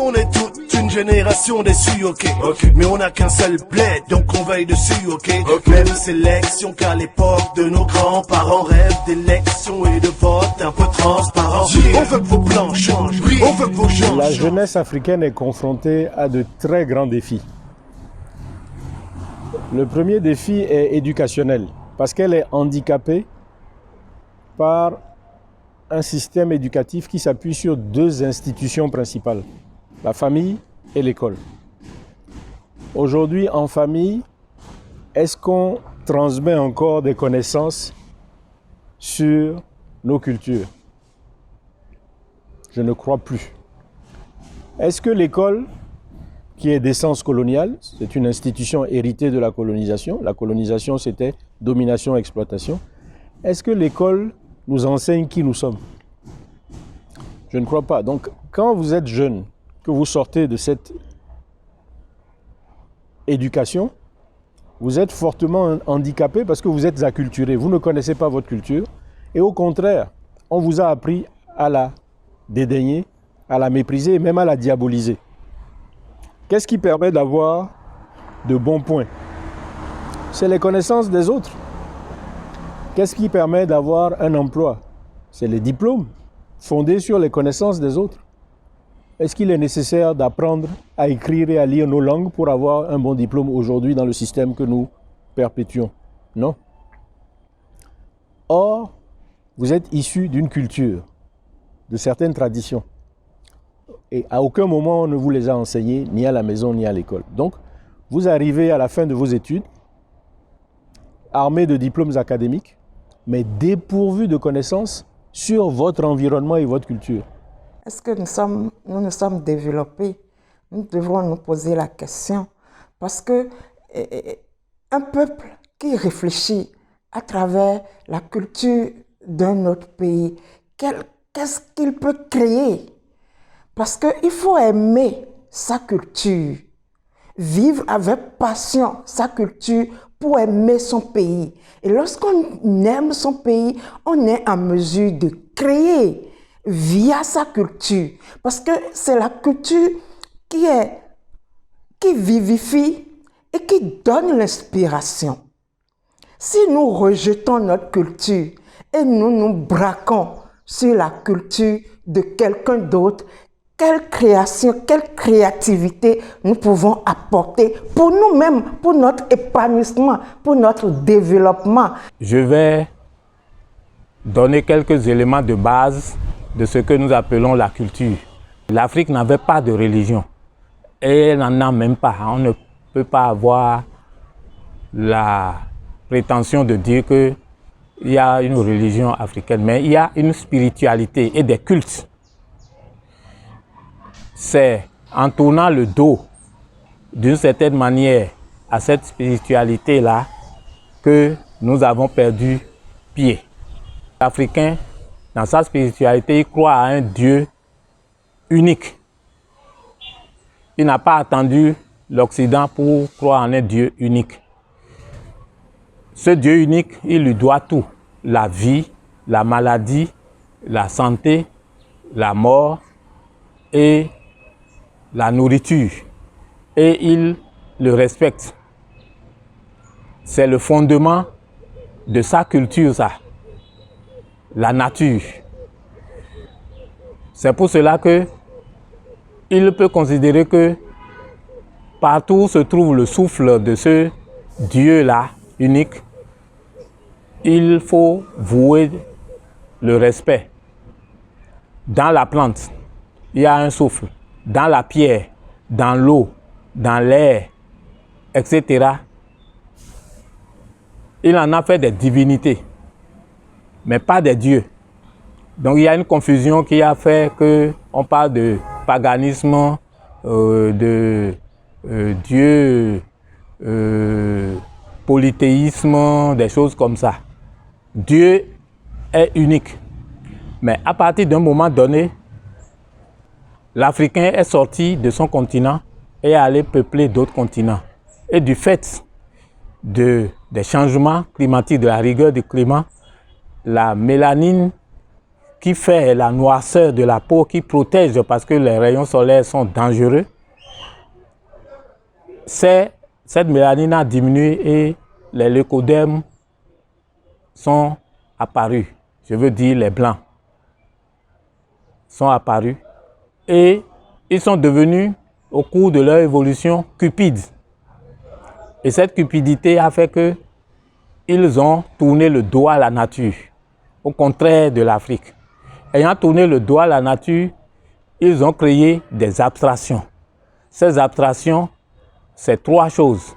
on est toute une génération déçue, ok. Mais on n'a qu'un seul bled, donc on veille dessus, ok. Même sélection qu'à l'époque de nos grands-parents rêvent d'élections et de votes un peu transparents. On veut que vos plans changent, on veut que vos gens changent. La jeunesse africaine est confrontée à de très grands défis. Le premier défi est éducationnel, parce qu'elle est handicapée par un système éducatif qui s'appuie sur deux institutions principales, la famille et l'école. Aujourd'hui, en famille, est-ce qu'on transmet encore des connaissances sur nos cultures? Je ne crois plus. Est-ce que l'école, qui est d'essence coloniale, c'est une institution héritée de la colonisation c'était domination-exploitation, est-ce que l'école nous enseigne qui nous sommes? Je ne crois pas. Donc, quand vous êtes jeune, que vous sortez de cette éducation, vous êtes fortement handicapé parce que vous êtes acculturé. Vous ne connaissez pas votre culture. Et au contraire, on vous a appris à la dédaigner, à la mépriser et même à la diaboliser. Qu'est-ce qui permet d'avoir de bons points? C'est les connaissances des autres. Qu'est-ce qui permet d'avoir un emploi? C'est les diplômes fondés sur les connaissances des autres. Est-ce qu'il est nécessaire d'apprendre à écrire et à lire nos langues pour avoir un bon diplôme aujourd'hui dans le système que nous perpétuons? Non. Or, vous êtes issu d'une culture, de certaines traditions. Et à aucun moment on ne vous les a enseignées, ni à la maison, ni à l'école. Donc, vous arrivez à la fin de vos études, armé de diplômes académiques, mais dépourvu de connaissances sur votre environnement et votre culture. Est-ce que nous nous sommes développés? Nous devons nous poser la question. Parce que un peuple qui réfléchit à travers la culture d'un autre pays, qu'est-ce qu'il peut créer? Parce qu'il faut aimer sa culture, vivre avec passion sa culture pour aimer son pays. Et lorsqu'on aime son pays, on est en mesure de créer via sa culture. Parce que c'est la culture qui vivifie et qui donne l'inspiration. Si nous rejetons notre culture et nous nous braquons sur la culture de quelqu'un d'autre, quelle création, quelle créativité nous pouvons apporter pour nous-mêmes, pour notre épanouissement, pour notre développement. Je vais donner quelques éléments de base de ce que nous appelons la culture. L'Afrique n'avait pas de religion et elle n'en a même pas. On ne peut pas avoir la prétention de dire qu'il y a une religion africaine, mais il y a une spiritualité et des cultes. C'est en tournant le dos, d'une certaine manière, à cette spiritualité-là que nous avons perdu pied. L'Africain, dans sa spiritualité, il croit à un Dieu unique. Il n'a pas attendu l'Occident pour croire en un Dieu unique. Ce Dieu unique, il lui doit tout. La vie, la maladie, la santé, la mort et la nourriture, et il le respecte. C'est le fondement de sa culture, ça, la nature. C'est pour cela que il peut considérer que partout où se trouve le souffle de ce Dieu-là, unique, il faut vouer le respect. Dans la plante, il y a un souffle. Dans la pierre, dans l'eau, dans l'air, etc. Il en a fait des divinités, mais pas des dieux. Donc il y a une confusion qui a fait qu'on parle de paganisme, de dieu, polythéisme, des choses comme ça. Dieu est unique, mais à partir d'un moment donné, l'Africain est sorti de son continent et est allé peupler d'autres continents. Et du fait des changements climatiques, de la rigueur du climat, la mélanine qui fait la noirceur de la peau, qui protège parce que les rayons solaires sont dangereux, cette mélanine a diminué et les leucodermes sont apparus. Je veux dire les blancs sont apparus et ils sont devenus au cours de leur évolution cupides. Et cette cupidité a fait qu'ils ont tourné le dos à la nature, au contraire de l'Afrique. Ayant tourné le dos à la nature, ils ont créé des abstractions. Ces abstractions, c'est trois choses.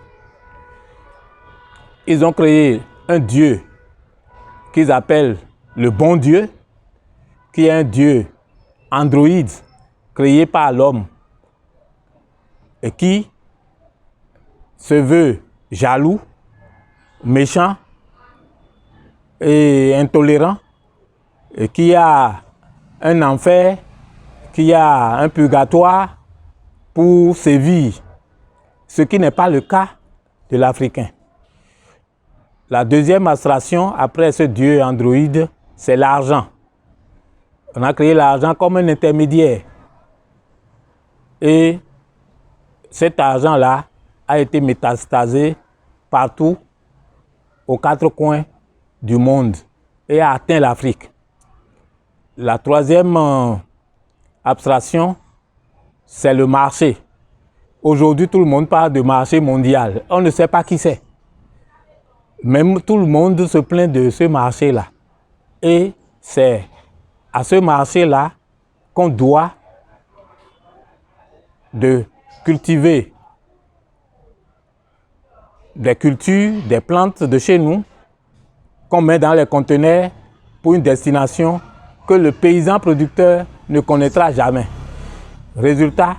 Ils ont créé un Dieu qu'ils appellent le bon Dieu, qui est un Dieu androïde créé par l'homme et qui se veut jaloux, méchant et intolérant, et qui a un enfer, qui a un purgatoire pour sévir, ce qui n'est pas le cas de l'Africain. La deuxième abstraction, après ce Dieu androïde, c'est l'argent. On a créé l'argent comme un intermédiaire. Et cet argent-là a été métastasé partout, aux quatre coins du monde, et a atteint l'Afrique. La troisième abstraction, c'est le marché. Aujourd'hui, tout le monde parle de marché mondial. On ne sait pas qui c'est. Même tout le monde se plaint de ce marché-là. Et c'est à ce marché-là qu'on doit de cultiver des cultures, des plantes de chez nous qu'on met dans les conteneurs pour une destination que le paysan producteur ne connaîtra jamais. Résultat,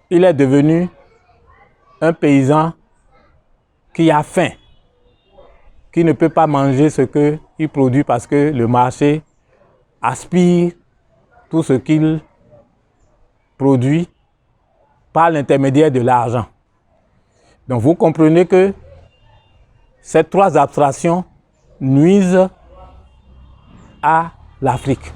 il est devenu un paysan qui a faim, qui ne peut pas manger ce qu'il produit parce que le marché aspire tout ce qu'il produit par l'intermédiaire de l'argent. Donc vous comprenez que ces trois abstractions nuisent à l'Afrique.